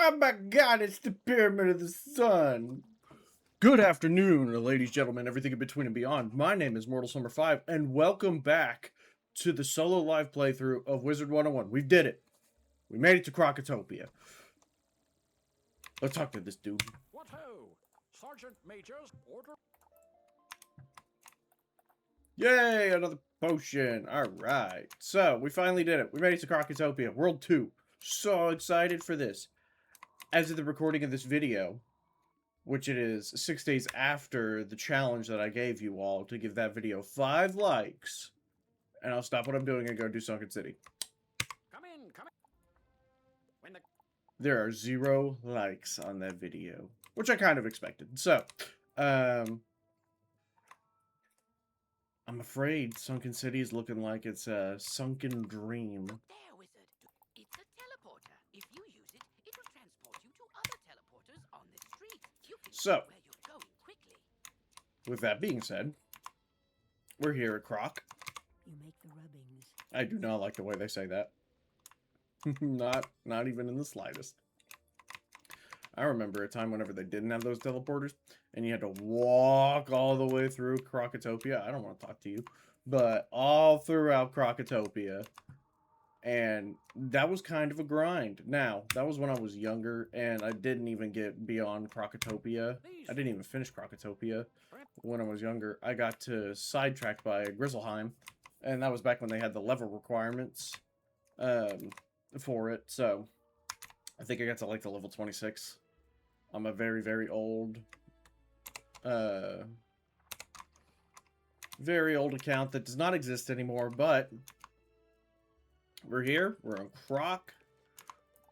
Oh my god, it's the Pyramid of the Sun! Good afternoon, ladies, gentlemen, everything in between and beyond. My name is Mortal Summer 5, and welcome back to the solo live playthrough of Wizard 101. We did it. We made it to Crocotopia. Let's talk to this dude. What ho! Sergeant Major's order. Yay, another potion. Alright. So, we finally did it. We made it to Crocotopia, World 2. So excited for this. As of the recording of this video, which it is 6 days after the challenge that I gave you all to give that video 5 likes, and I'll stop what I'm doing and go do Sunken City. Come in, come in. When the There are 0 likes on that video, which I kind of expected. So, I'm afraid Sunken City is looking like it's a sunken dream. There, Wizard. It's a teleporter. If you use it, it will transport you to other teleporters on the street. You can So, see where you're going quickly. with that being said, we're here at Croc. You make the rubbings. I do not like the way they say that. Not even in the slightest. I remember a time whenever they didn't have those teleporters, and you had to walk all the way through Crocotopia. I don't want to talk to you, but all throughout Crocotopia. And that was kind of a grind. Now, that was when I was younger, and I didn't even get beyond Crocotopia. I didn't even finish Crocotopia when I was younger. I got to sidetracked by Grizzleheim, and that was back when they had the level requirements for it. So, I think I got to like the level 26. I'm a very, very old account that does not exist anymore, but we're here. We're on Croc.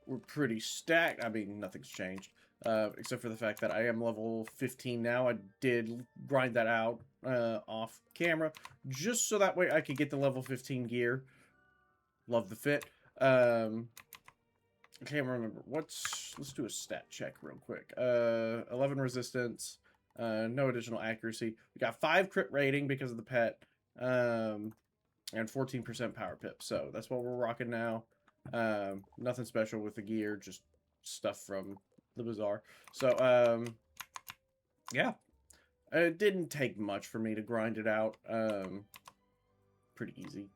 We're pretty stacked. I mean, nothing's changed. Except for the fact that I am level 15 now. I did grind that out off camera. Just so that way I could get the level 15 gear. Love the fit. I can't remember. Let's do a stat check real quick. 11 resistance. No additional accuracy. We got 5 crit rating because of the pet. And 14% power pip. So that's what we're rocking now. Nothing special with the gear, just stuff from the bazaar. So, yeah. It didn't take much for me to grind it out. Pretty easy.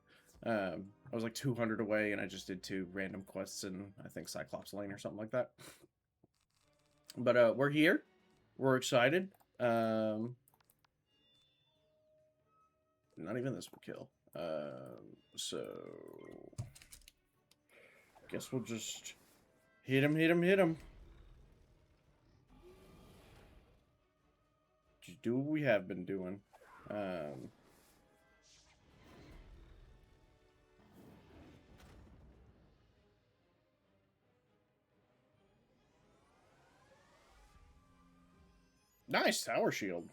I was like 200 away, and I just did 2 random quests in, I think, Cyclops Lane or something like that. But, we're here. We're excited. Not even this will kill. So guess we'll just hit him. Just do what we have been doing. Nice tower shield.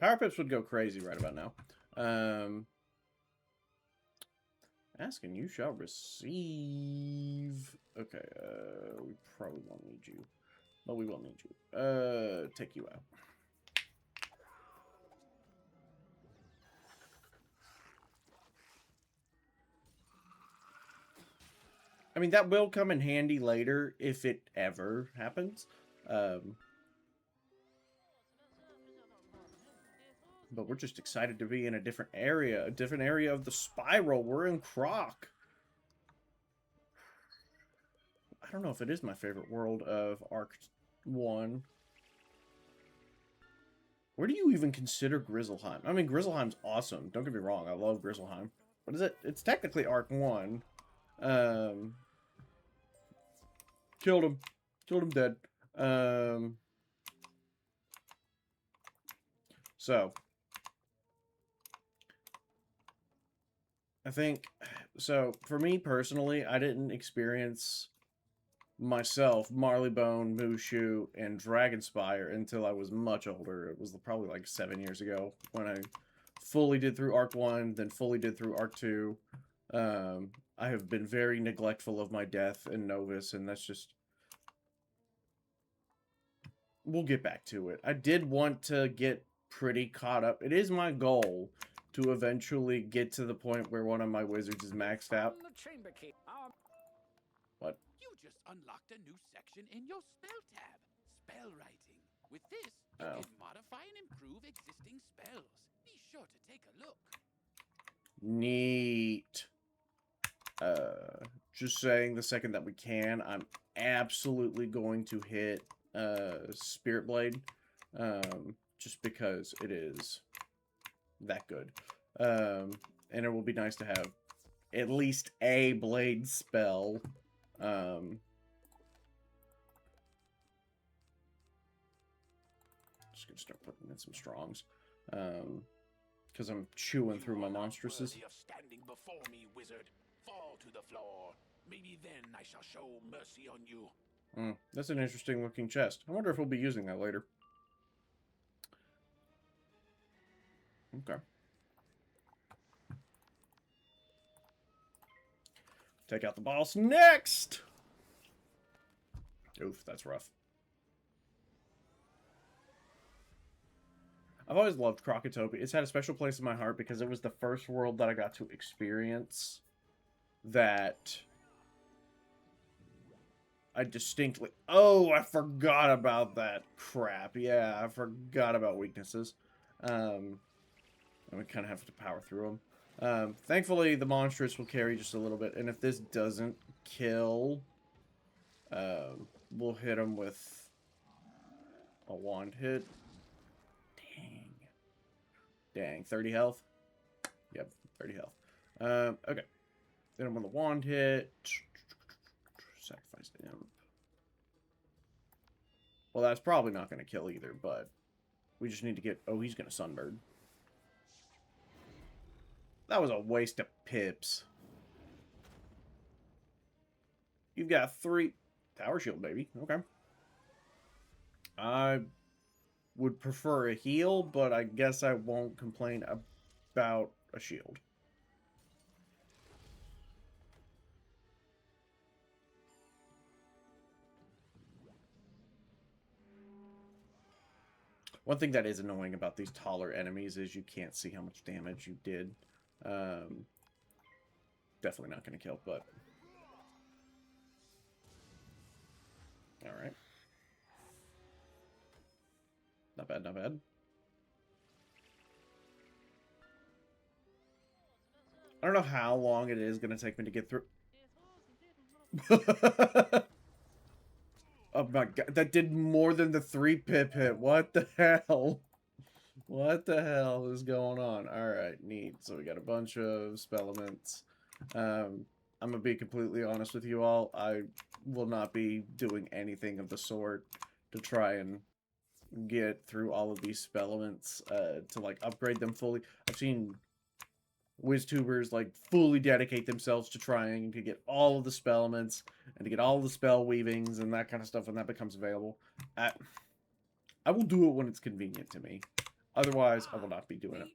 Power pips would go crazy right about now. Ask and you shall receive. Okay, we probably won't need you. But we will need you. Take you out. I mean, that will come in handy later if it ever happens. But we're just excited to be in a different area of the spiral. We're in Croc. I don't know if it is my favorite world of Arc 1. Where do you even consider Grizzleheim? I mean, Grizzleheim's awesome. Don't get me wrong. I love Grizzleheim. What is it? It's technically Arc 1. Killed him. Killed him dead. So, I think, so for me personally, I didn't experience myself Marleybone, Mushu, and Dragonspire until I was much older. It was probably like 7 years ago when I fully did through Arc 1, then fully did through Arc 2. I have been very neglectful of my death in Novus, and that's just... We'll get back to it. I did want to get pretty caught up. It is my goal to eventually get to the point where one of my wizards is maxed out. Found the chamber key. What? You just unlocked a new section in your spell tab. Spell writing. With this, you Oh. can modify and improve existing spells. Be sure to take a look. Neat. Just saying, the second that we can, I'm absolutely going to hit Spirit Blade. Just because it is that good. And it will be nice to have at least a blade spell. Just gonna start putting in some strongs. Because I'm chewing through my monstresses. Worthy of standing before me, wizard. Fall to the floor. Maybe then I shall show mercy on you. That's an interesting looking chest. I wonder if we'll be using that later. Okay. Take out the boss next! Oof, that's rough. I've always loved Krokotopia. It's had a special place in my heart because it was the first world that I got to experience that I distinctly... Oh, I forgot about that crap. Yeah, I forgot about weaknesses. And we kind of have to power through them. Thankfully, the monstrous will carry just a little bit. And if this doesn't kill, we'll hit him with a wand hit. Dang, 30 health? Yep, 30 health. Okay. Hit him with a wand hit. Sacrifice the imp. Well, that's probably not going to kill either, but we just need to get... Oh, he's going to sunbird. That was a waste of pips. You've got 3... Tower shield, baby. Okay. I would prefer a heal, but I guess I won't complain about a shield. One thing that is annoying about these taller enemies is you can't see how much damage you did. Definitely not going to kill, but... Alright. Not bad, not bad. I don't know how long it is going to take me to get through. Oh my god, that did more than the 3 pip hit. What the hell? What the hell is going on? Alright, neat. So we got a bunch of spellements. I'm gonna be completely honest with you all. I will not be doing anything of the sort to try and get through all of these spellements to like upgrade them fully. I've seen WizTubers like fully dedicate themselves to trying to get all of the spellements and to get all the spell weavings and that kind of stuff when that becomes available. I will do it when it's convenient to me. Otherwise, I will not be doing it.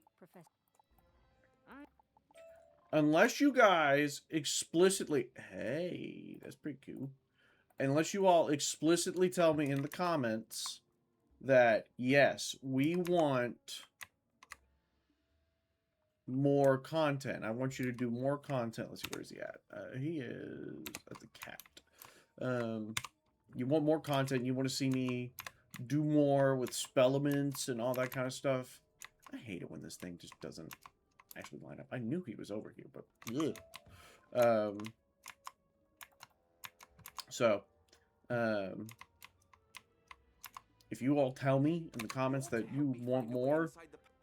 Unless you guys explicitly... Hey, that's pretty cool. Unless you all explicitly tell me in the comments that, yes, we want more content. I want you to do more content. Let's see, where is he at? He is at the cat. You want more content. You want to see me do more with spellements and all that kind of stuff. I hate it when this thing just doesn't actually line up. I knew he was over here, but ugh. If you all tell me in the comments that you want more,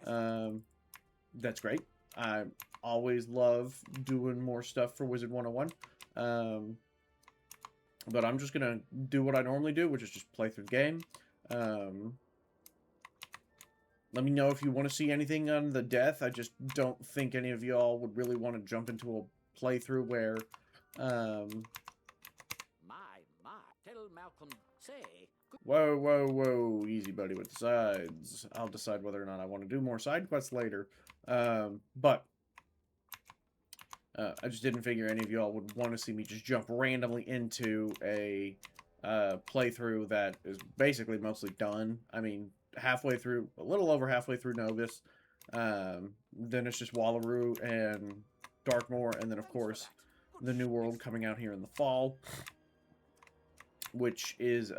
that's great. I always love doing more stuff for Wizard101. But I'm just gonna do what I normally do, which is just play through the game. Let me know if you want to see anything on the death. I just don't think any of y'all would really want to jump into a playthrough where, Tell Malcolm, say... Whoa. Easy, buddy, with the sides. I'll decide whether or not I want to do more side quests later. But I just didn't figure any of y'all would want to see me just jump randomly into a playthrough that is basically mostly done. I mean, halfway through, a little over halfway through Novus. Then it's just Wallaroo and Darkmoor, and then of course the new world coming out here in the fall, which is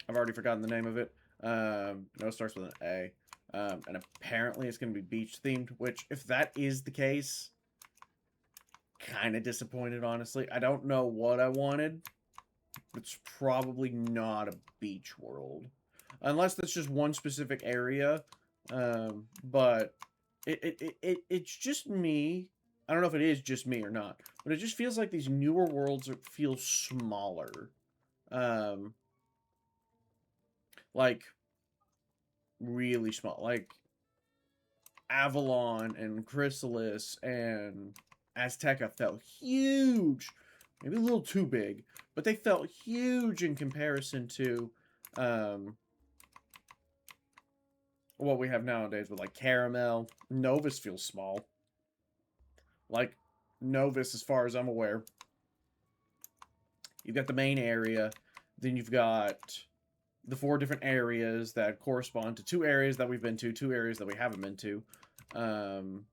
I've already forgotten the name of it. No, it starts with an A. And apparently it's going to be beach themed, which if that is the case, kind of disappointed, honestly. I don't know what I wanted. It's probably not a beach world. Unless that's just one specific area. But it's just me. I don't know if it is just me or not. But it just feels like these newer worlds feel smaller. Like, really small. Like, Avalon and Chrysalis and Azteca felt huge. Maybe a little too big. But they felt huge in comparison to what we have nowadays with, like, Caramel. Novus feels small. Like, Novus, as far as I'm aware, you've got the main area. Then you've got the 4 different areas that correspond to 2 areas that we've been to, 2 areas that we haven't been to. And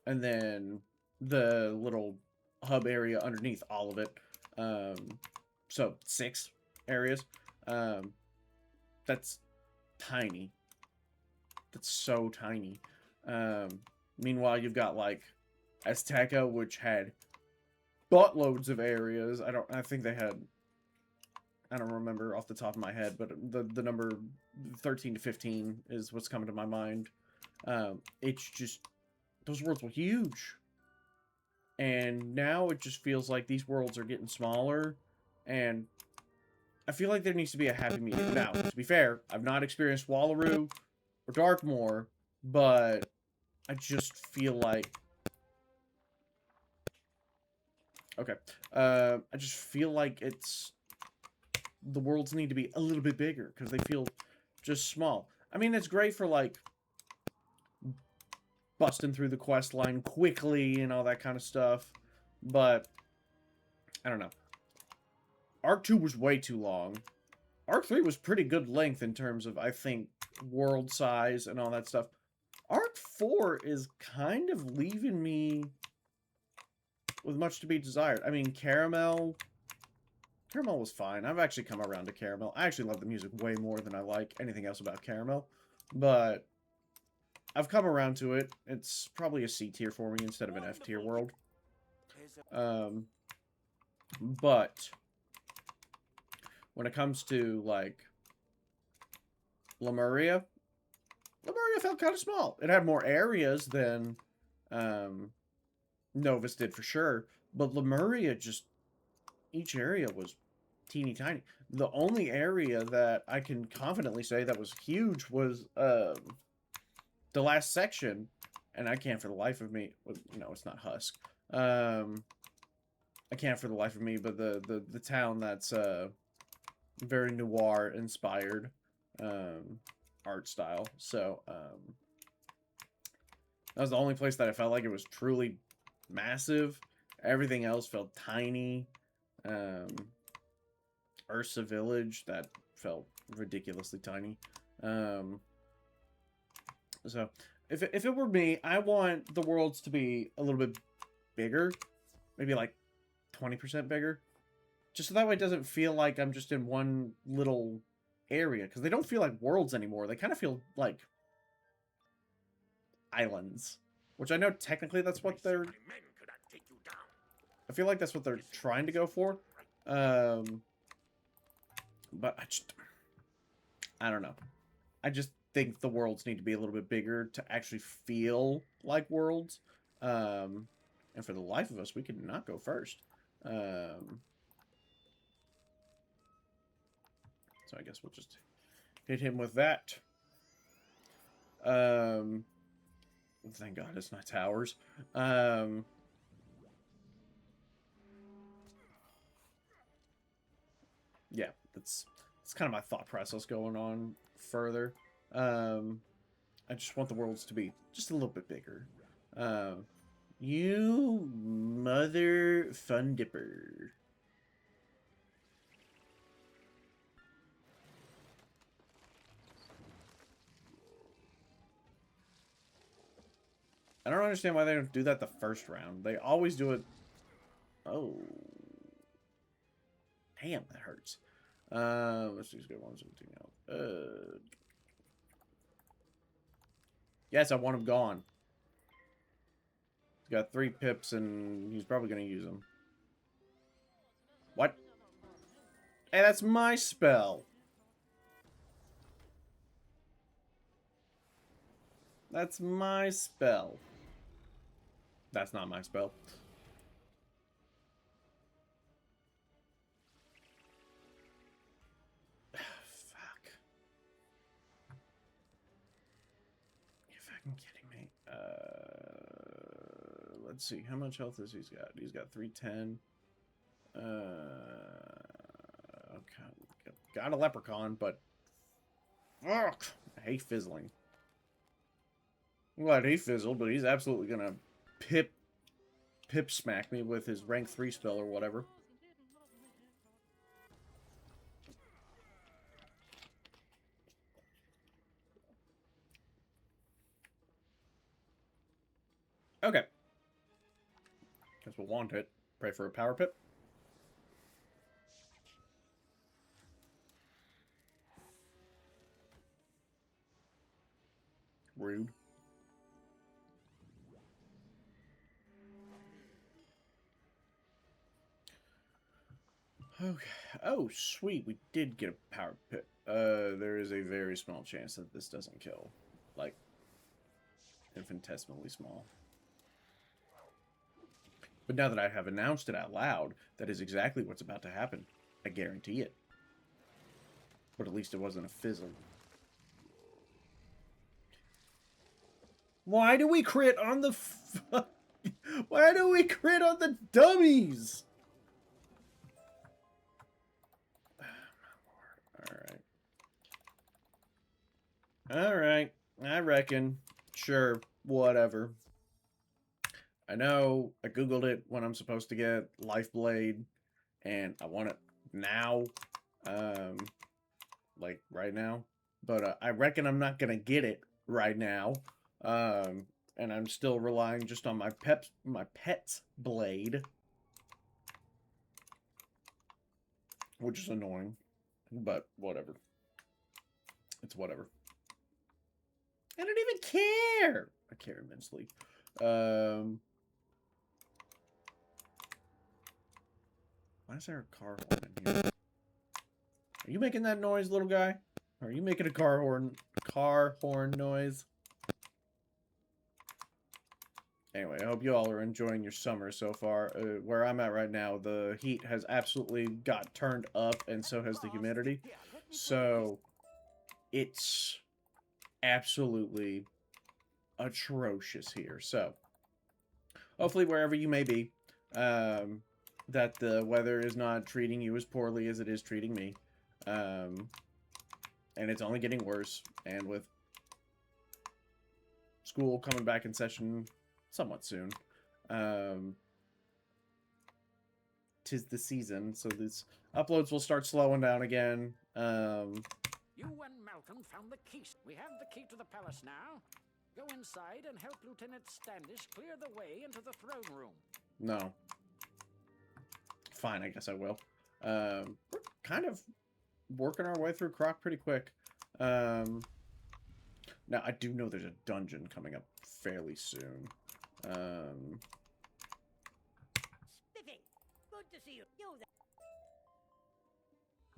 then the little hub area underneath all of it. So 6 areas. That's tiny. That's so tiny. Meanwhile, you've got like Azteca, which had buttloads of areas. I think they had, I don't remember off the top of my head, but the number 13 to 15 is what's coming to my mind. It's just, those worlds were huge. And now it just feels like these worlds are getting smaller. And I feel like there needs to be a happy medium. Now, to be fair, I've not experienced Wallaroo or Darkmoor, but I just feel like... Okay. I just feel like it's... The worlds need to be a little bit bigger, because they feel just small. I mean, it's great for, like, busting through the quest line quickly and all that kind of stuff, but I don't know. Arc 2 was way too long. Arc 3 was pretty good length in terms of, I think, world size and all that stuff. Arc 4 is kind of leaving me with much to be desired. I mean, Caramel was fine. I've actually come around to Caramel. I actually love the music way more than I like anything else about Caramel, but I've come around to it. It's probably a C tier for me instead of an F tier world. But when it comes to, like, Lemuria felt kind of small. It had more areas than Novus did for sure, but Lemuria just, each area was teeny tiny. The only area that I can confidently say that was huge was the last section, and I can't for the life of me, no, it's not Husk. I can't for the life of me, but the town that's very noir inspired art style. So that was the only place that I felt like it was truly massive. Everything else felt tiny. Ursa Village, that felt ridiculously tiny. So if it were me, I want the worlds to be a little bit bigger, maybe like 20% bigger, just so that way it doesn't feel like I'm just in one little area, because they don't feel like worlds anymore. They kind of feel like islands, which I know technically that's what they're... I feel like that's what they're trying to go for. But I don't know. I just think the worlds need to be a little bit bigger to actually feel like worlds. And for the life of us, we could not go first. So I guess we'll just hit him with that. Thank God it's not towers. Yeah, that's kind of my thought process going on further. I just want the worlds to be just a little bit bigger. You mother fun dipper. I don't understand why they don't do that the first round. They always do it. Oh. Damn, that hurts. Let's just get 117 out. Yes, I want him gone. He's got 3 pips, and he's probably going to use them. What? Hey, that's my spell. That's my spell. That's not my spell. Fuck. You fucking kidding me? Let's see. How much health has he got? He's got 310. Okay. Got a leprechaun, but... Ugh, I hate fizzling. I'm glad he fizzled, but he's absolutely gonna pip smack me with his rank 3 spell or whatever. Okay. Guess we'll want it. Pray for a power pip. Rude. Okay. Oh, sweet. We did get a power pip. There is a very small chance that this doesn't kill. Like, infinitesimally small. But now that I have announced it out loud, that is exactly what's about to happen. I guarantee it. But at least it wasn't a fizzle. Why do we crit on the Why do we crit on the dummies? Alright. I reckon. Sure. Whatever. I know I googled it when I'm supposed to get Life Blade, and I want it now, like right now, but I reckon I'm not gonna get it right now, and I'm still relying just on my pet's blade, which is annoying, but whatever. It's whatever. I don't even care. I care immensely. Why is there a car horn in here? Are you making that noise, little guy? Are you making a car horn noise? Anyway, I hope you all are enjoying your summer so far. Where I'm at right now, the heat has absolutely got turned up, and so has the humidity. So, it's absolutely atrocious here. So, hopefully wherever you may be, that the weather is not treating you as poorly as it is treating me. And it's only getting worse. And with school coming back in session somewhat soon, 'tis the season, so these uploads will start slowing down again. You and Malcolm found the key. We have the key to the palace now. Go inside and help Lieutenant Standish clear the way into the throne room. No. Fine, I guess I will. We're kind of working our way through Croc pretty quick. Now, I do know there's a dungeon coming up fairly soon. Spiffing, good to see you.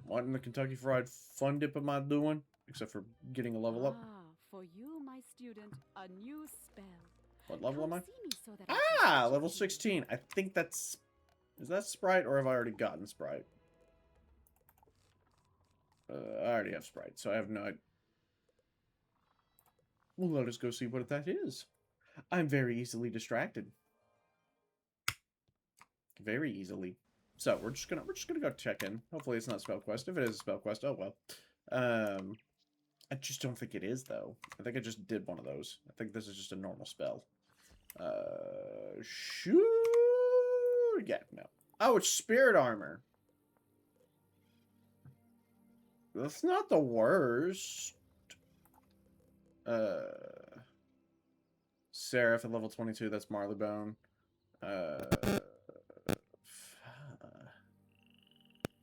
What in the Kentucky Fried Fun Dip am I doing? Except for getting a level up. Ah, for you, my student, a new spell. What level am I? Come see me so that I can Ah, teach level you. 16. I think that's... Is that Sprite, or have I already gotten Sprite? I already have Sprite, so I have no idea. Well, let us go see what that is. I'm very easily distracted. Very easily. So we're just gonna go check in. Hopefully it's not spell quest. If it is a spell quest, oh well. I just don't think it is though. I think I just did one of those. I think this is just a normal spell. Sure. Yeah, no. Oh, it's spirit armor. That's not the Seraph at level 22. That's Marleybone.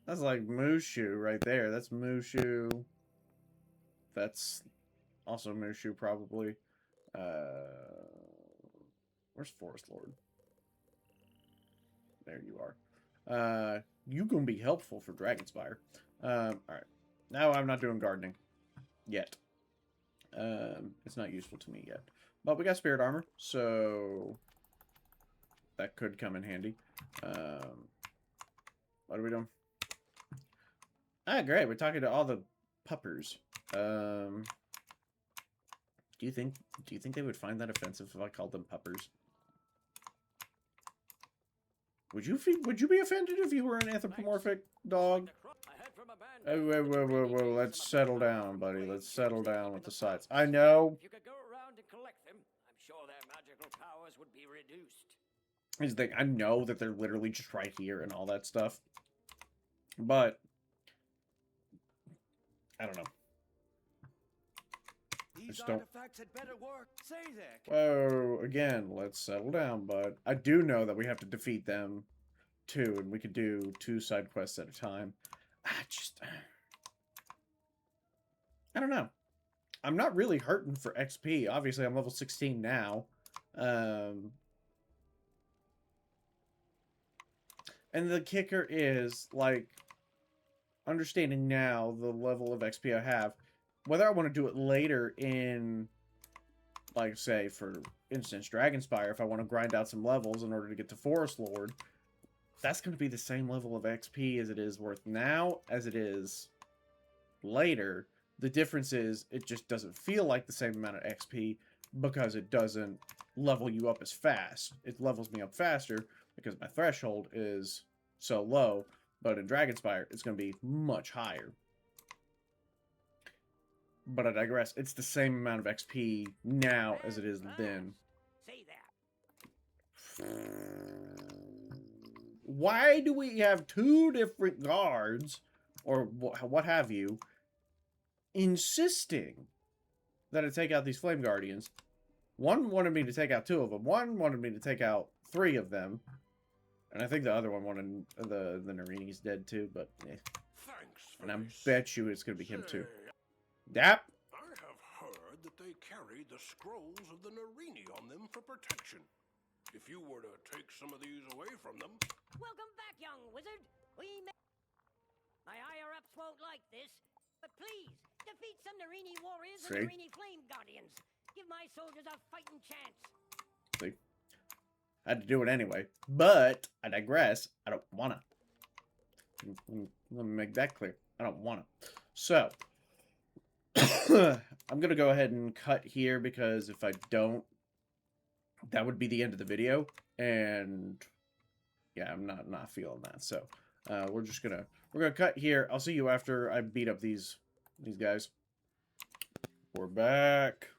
That's like Mushu right there. That's Mushu. That's also Mushu, probably. Where's Forest Lord? There you are. You gonna be helpful for Dragonspire. Alright. Now I'm not doing gardening. Yet. It's not useful to me yet. But we got Spirit Armor, so that could come in handy. What are we doing? Ah, great. We're talking to all the puppers. Do you think they would find that offensive if I called them puppers? Would you be offended if you were an anthropomorphic dog? Hey, whoa, let's settle down, buddy. Let's settle down with the sides. I know. If you could go around and collect them, I'm sure their magical powers would be reduced. Here's the thing. I know that they're literally just right here and all that stuff. But I don't know. These don't... artifacts had better work. Say that. Whoa, again, let's settle down, bud. I do know that we have to defeat them, too, and we could do 2 side quests at a time. I don't know. I'm not really hurting for XP. Obviously, I'm level 16 now. And the kicker is, like, understanding now the level of XP I have, whether I want to do it later in, like, say, for instance, Dragonspire, if I want to grind out some levels in order to get to Forest Lord, that's going to be the same level of XP as it is worth now, as it is later. The difference is, it just doesn't feel like the same amount of XP, because it doesn't level you up as fast. It levels me up faster, because my threshold is so low, but in Dragonspire, it's going to be much higher. But I digress. It's the same amount of XP now as it is then. Say that. Why do we have 2 different guards, or what have you, insisting that I take out these Flame Guardians? One wanted me to take out 2 of them. One wanted me to take out 3 of them. And I think the other one wanted the Narini's dead too, but eh. Thanks for And I this. bet you it's going to be him too. Say, Yep. I have heard that they carry the scrolls of the Narini on them for protection. If you were to take some of these away from them... Welcome back, young wizard. My higher-ups won't like this, but please, defeat some Narini warriors and See? Narini flame guardians. Give my soldiers a fighting chance. See? I had to do it anyway. But, I digress. I don't wanna. Let me make that clear. I don't wanna. So, I'm gonna go ahead and cut here, because if I don't, that would be the end of the video. And, yeah, I'm not feeling that. So, we're gonna cut here. I'll see you after I beat up these guys. We're back.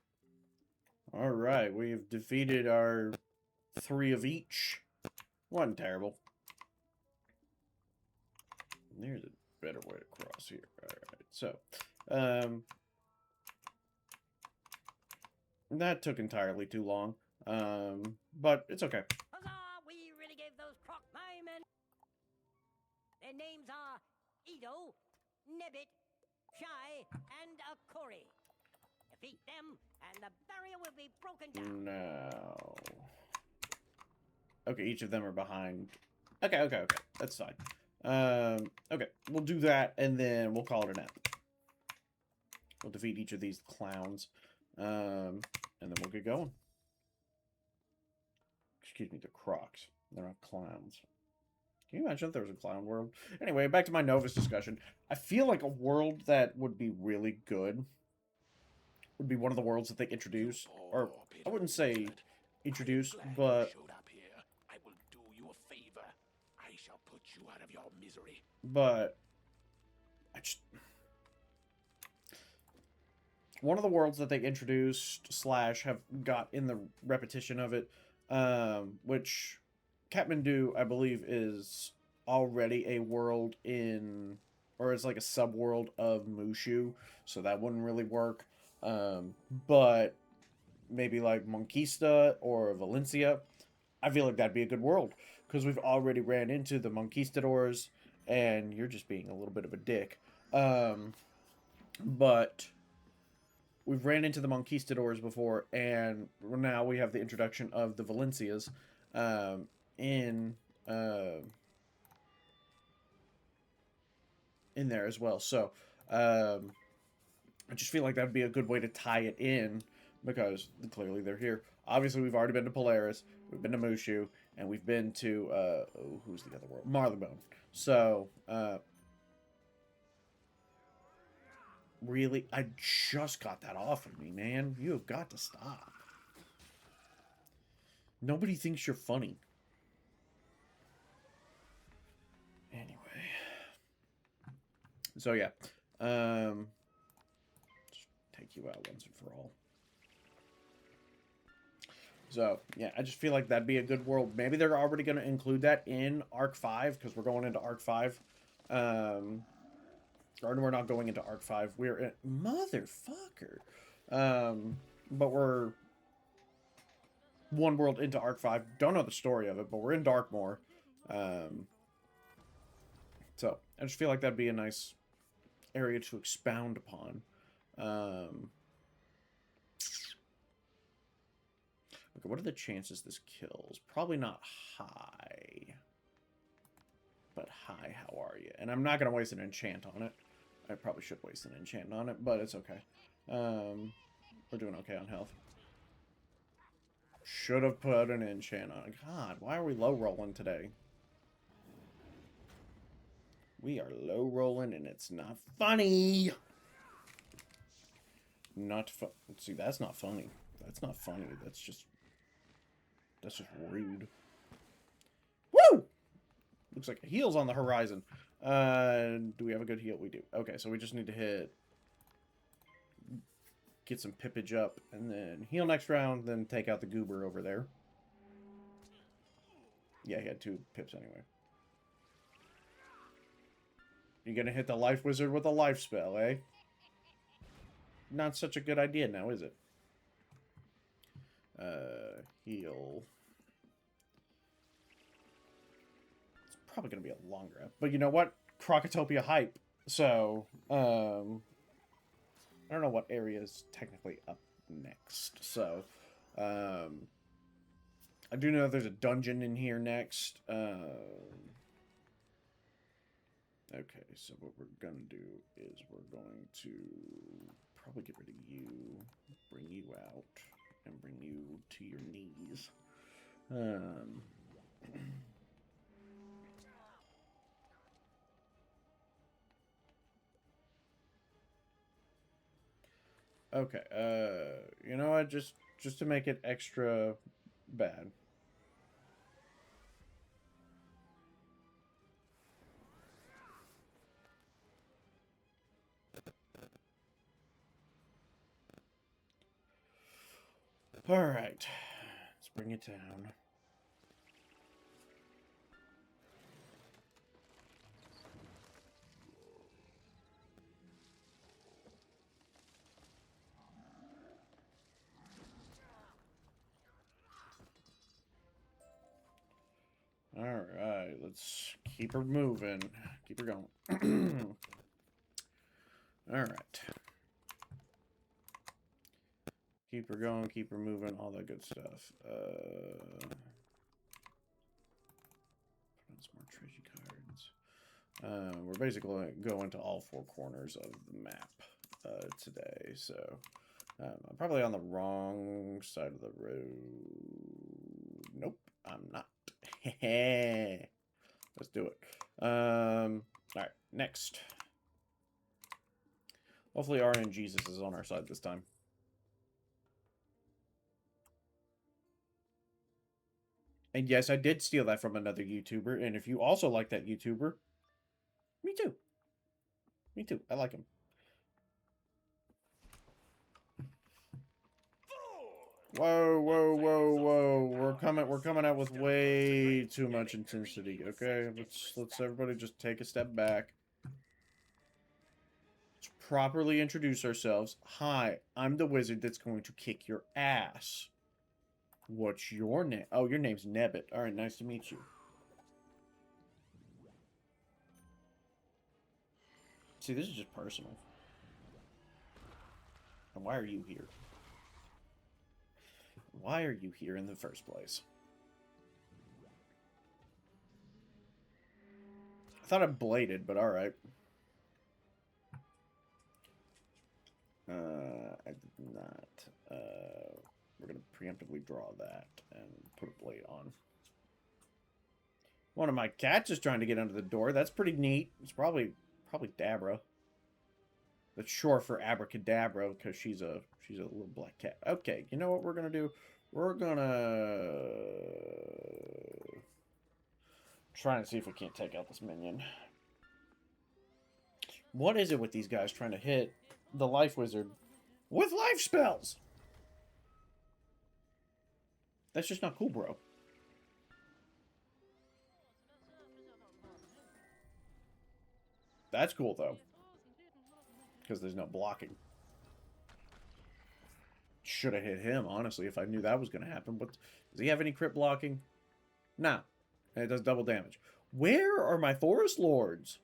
Alright, we've defeated our 3 of each. Wasn't terrible. There's a better way to cross here. Alright, so, that took entirely too long. But it's okay. Huzzah! We really gave those croc my men. Their names are Edo, Nebbit, Shy, and Akori. Defeat them, and the barrier will be broken down. No. Okay, each of them are behind. Okay. That's fine. Okay, we'll do that, and then we'll call it an end. We'll defeat each of these clowns, and then we'll get going. Excuse me, they're crocs. They're not clowns. Can you imagine if there was a clown world? Anyway, back to my Novus discussion. I feel like a world that would be really good would be one of the worlds that they introduce. Or, I wouldn't say introduce, but... showed up here. I will do you a favor. I shall put you out of your misery. But... one of the worlds that they introduced, / have got in the repetition of it, which... Kathmandu, I believe, is already a world in... or it's like a sub-world of Mushu, so that wouldn't really work. But maybe like Monquista or Valencia, I feel like that'd be a good world. Because we've already ran into the Monquistadors, and you're just being a little bit of a dick. But we've ran into the Monquistadors before, and now we have the introduction of the Valencias in there as well. So I just feel like that'd be a good way to tie it in, because clearly they're here. Obviously, we've already been to Polaris, we've been to Mushu, and we've been to who's the other world? Marleybone. So really, I just got that off of me, man. You have got to stop. Nobody thinks you're funny. Anyway. So yeah. Just take you out once and for all. So, yeah, I just feel like that'd be a good world. Maybe they're already going to include that in Arc 5, because we're going into Arc 5. Or we're not going into Arc 5. We're in... Motherfucker! But we're one world into Arc 5. Don't know the story of it, but we're in Darkmoor. So, I just feel like that'd be a nice area to expound upon. Okay, what are the chances this kills? Probably not high. But hi, how are you? And I'm not going to waste an enchant on it. I probably should waste an enchant on it, but it's okay. We're doing okay on health. Should have put an enchant on it. God, why are we low rolling today? We are low rolling and it's not funny. Not fun. See, that's not funny. That's not funny. That's just rude. Woo! Looks like a heal's on the horizon. Do we have a good heal? We do. Okay, so we just need to get some pippage up, and then heal next round, then take out the goober over there. Yeah, he had 2 pips anyway. You're gonna hit the life wizard with a life spell, eh? Not such a good idea now, is it? Heal. It's probably gonna be a longer, but you know what? Crocotopia hype. So, I don't know what area is technically up next. So, I do know there's a dungeon in here next. Okay, so what we're gonna do is we're going to probably get rid of you, bring you out, and bring you to your knees. Okay, you know what, just to make it extra bad. Alright, let's bring it down. Alright, let's keep her moving. Keep her going. Alright. Keep her going, keep her moving, all that good stuff. Put on some more treasure cards. We're basically going to all 4 corners of the map today, so I'm probably on the wrong side of the road. Nope, I'm not. Let's do it. Alright, next. Hopefully RN Jesus is on our side this time. And yes, I did steal that from another YouTuber. And if you also like that YouTuber, me too. Me too. I like him. Whoa, whoa, whoa, whoa. We're coming out with way too much intensity. Okay, let's everybody just take a step back. It's properly introduce ourselves. Hi, I'm the wizard that's going to kick your ass. What's your name? Oh, your name's Nebbit. Alright, nice to meet you. See, this is just personal. And why are you here? Why are you here in the first place? I thought I bladed, but alright. I did not. We're going to preemptively draw that and put a blade on. One of my cats is trying to get under the door. That's pretty neat. It's probably Dabra. That's short for Abracadabra because she's a little black cat. Okay, you know what we're gonna do? We're gonna try and see if we can't take out this minion. What is it with these guys trying to hit the life wizard with life spells? That's just not cool, bro. That's cool, though. Because there's no blocking. Should have hit him, honestly, if I knew that was going to happen. But does he have any crit blocking? Nah. And it does double damage. Where are my forest lords?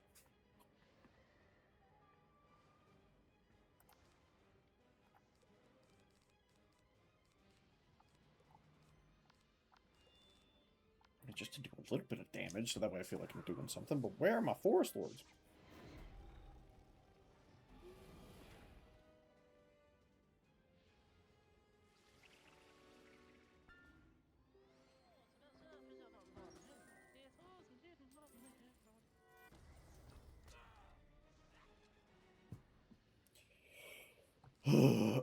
Just to do a little bit of damage, so that way I feel like I'm doing something. But where are my forest lords?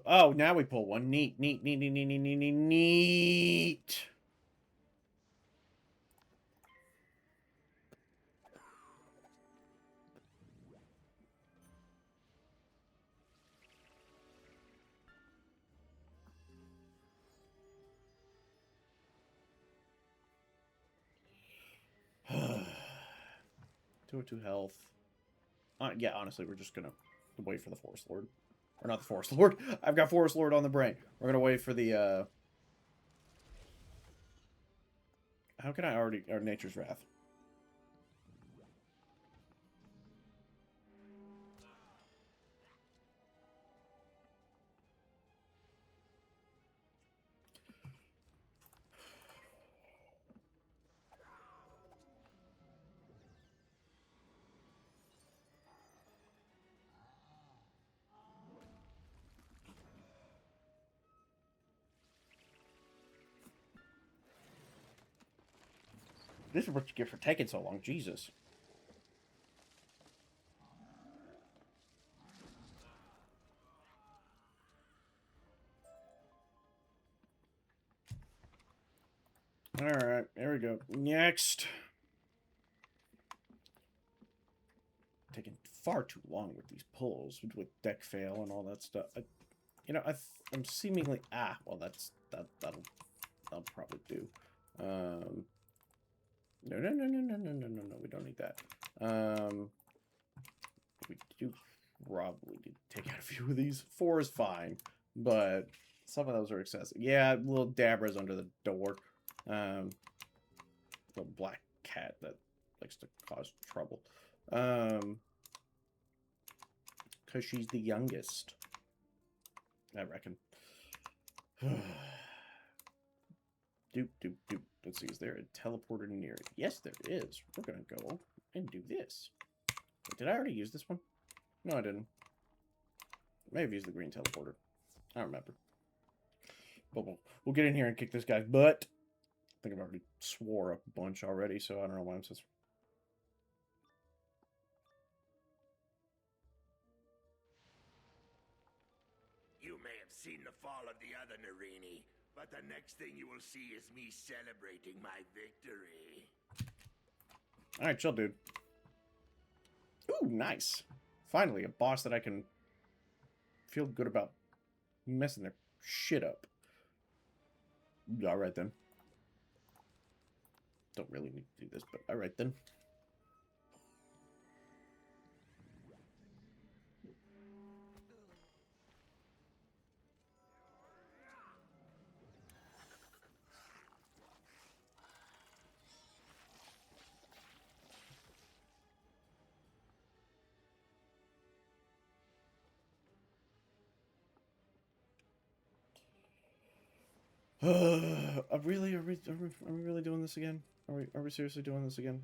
Oh, now we pull one. Neat, neat, neat, neat, neat, neat, neat, neat, neat. Two or two health. Yeah, honestly, we're just gonna wait for the Forest Lord. Or not the Forest Lord. I've got Forest Lord on the brain. We're gonna wait for the, How can I already... Or Nature's Wrath. This is what you get for taking so long. Jesus. Alright, there we go. Next. Taking far too long with these pulls, with deck fail and all that stuff. I'm seemingly... well, that'll probably do. No, we don't need that. We do probably need to take out a few of these. 4 is fine, but some of those are excessive. Yeah, little Dabra's under the door. Little black cat that likes to cause trouble. Because she's the youngest, I reckon. Doop, doop, doop. Let's see, is there a teleporter near it? Yes, there is. We're going to go and do this. Wait, did I already use this one? No, I didn't. May have used the green teleporter. I don't remember. But we'll get in here and kick this guy's butt. I think I've already swore a bunch already, so I don't know why I'm so... You may have seen the fall of the other Narini, but the next thing you will see is me celebrating my victory. Alright, chill, dude. Ooh, nice. Finally, a boss that I can feel good about messing their shit up. Alright, then. Don't really need to do this, but alright, then. Really? Are we really doing this again? Are we seriously doing this again?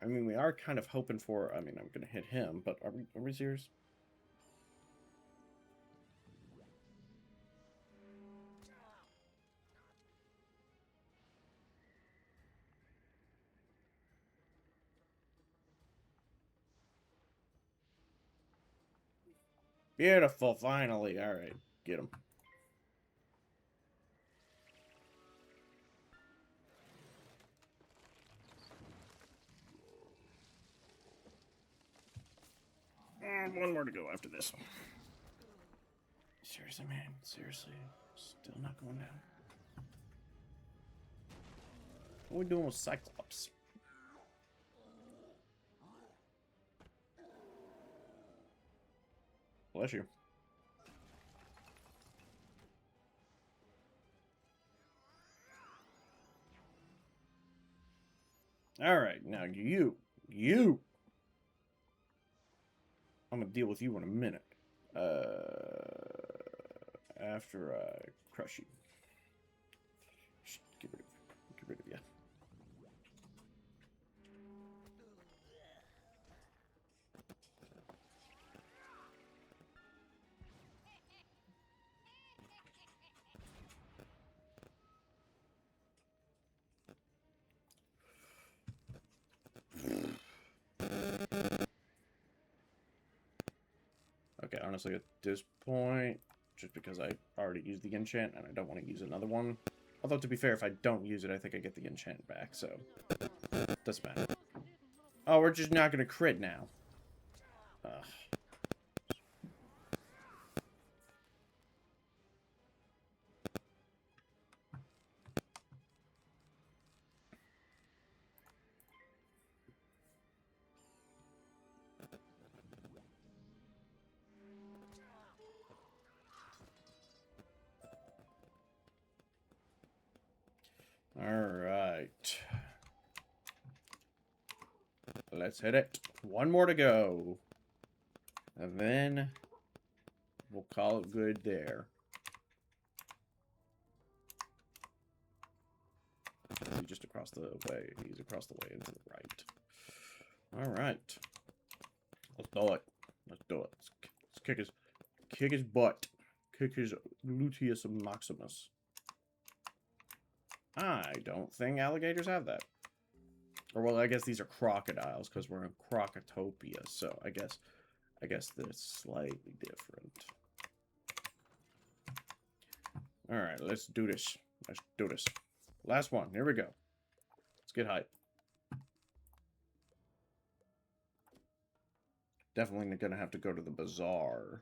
I mean, we are kind of hoping for. I mean, I'm gonna hit him, but are we serious? Beautiful, finally. All right, get him. And one more to go after this. Seriously, man. Seriously. Still not going down. What are we doing with Cyclops? Bless you. Alright, now you. I'm gonna deal with you in a minute. After I crush you. Get rid of you. Okay, honestly, at this point, just because I already used the enchant and I don't want to use another one. Although, to be fair, if I don't use it, I think I get the enchant back, so doesn't matter. Oh, we're just not going to crit now. Ugh. Alright. Let's hit it. One more to go. And then we'll call it good there. He's just across the way. He's across the way and to the right. Alright. Let's do it. Let's do it. Let's kick his butt. Kick his gluteus maximus. I don't think alligators have that. Or, well, I guess these are crocodiles, because we're in Crocotopia, so I guess they're slightly different. Alright, let's do this. Let's do this. Last one. Here we go. Let's get hype. Definitely gonna have to go to the bazaar.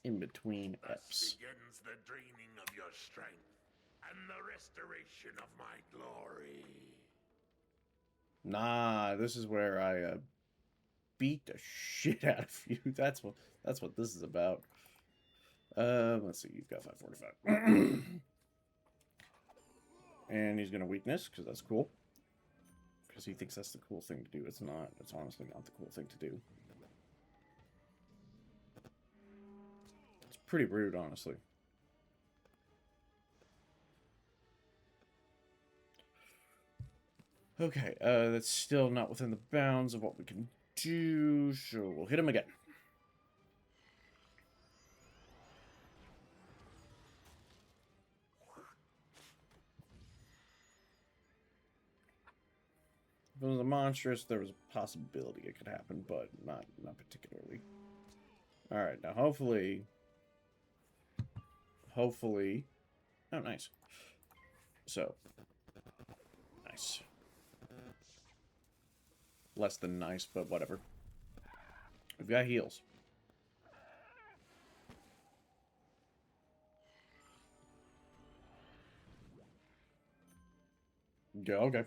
In between Thus eps. begins the draining of your strength and the restoration of my glory. Nah, this is where I beat the shit out of you. That's what this is about. Let's see. You've got 545, and he's gonna weakness because that's cool. Because he thinks that's the cool thing to do. It's not. It's honestly not the cool thing to do. It's pretty rude, honestly. Okay, that's still not within the bounds of what we can do, so we'll hit him again. If it was a monstrous, there was a possibility it could happen, but not particularly. Alright, now hopefully... Oh, nice. So. Nice. Less than nice, but whatever. We've got heals. Yeah, okay.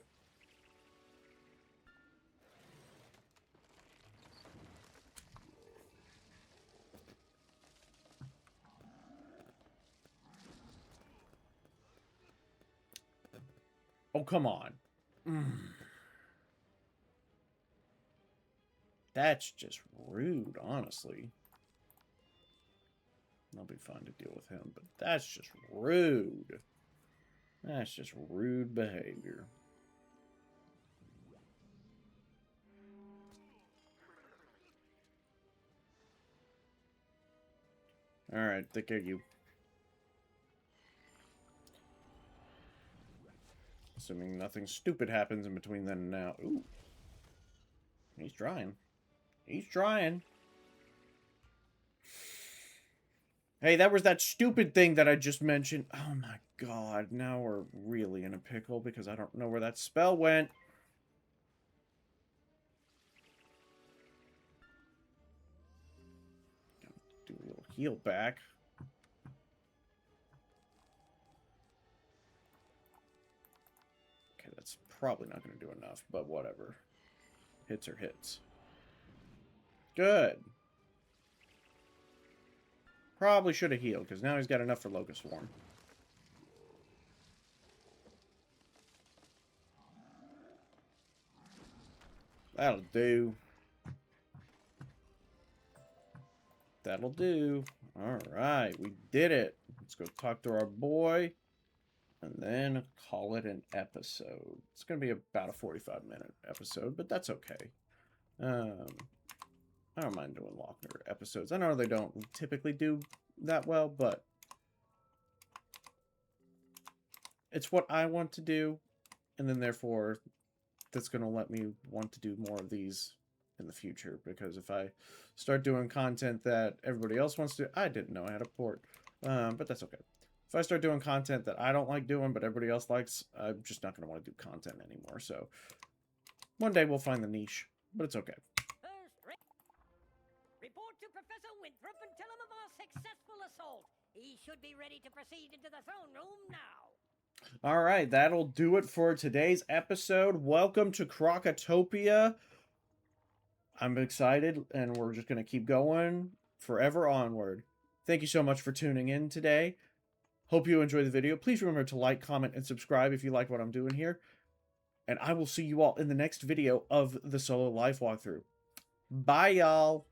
Oh, come on. That's just rude, honestly. I'll be fine to deal with him, but that's just rude. That's just rude behavior. Alright, take care of you. Assuming nothing stupid happens in between then and now. Ooh. He's trying. He's trying. Hey, that was that stupid thing that I just mentioned. Oh my god, now we're really in a pickle because I don't know where that spell went. Do a little heal back. Okay, that's probably not going to do enough, but whatever. Hits are hits. Good. Probably should have healed, because now he's got enough for Locust Swarm. That'll do. That'll do. Alright, we did it. Let's go talk to our boy. And then call it an episode. It's going to be about a 45-minute episode, but that's okay. I don't mind doing Lochner episodes. I know they don't typically do that well, but it's what I want to do, and then therefore that's going to let me want to do more of these in the future, because if I start doing content that everybody else wants to, I didn't know I had a port, but that's okay. If I start doing content that I don't like doing, but everybody else likes, I'm just not going to want to do content anymore. So one day we'll find the niche, but it's okay. Report to Professor Winthrop and tell him of our successful assault. He should be ready to proceed into the throne room now. All right, that'll do it for today's episode. Welcome to Crocotopia. I'm excited, and we're just going to keep going forever onward. Thank you so much for tuning in today. Hope you enjoyed the video. Please remember to like, comment, and subscribe if you like what I'm doing here. And I will see you all in the next video of the Solo Life walkthrough. Bye, y'all.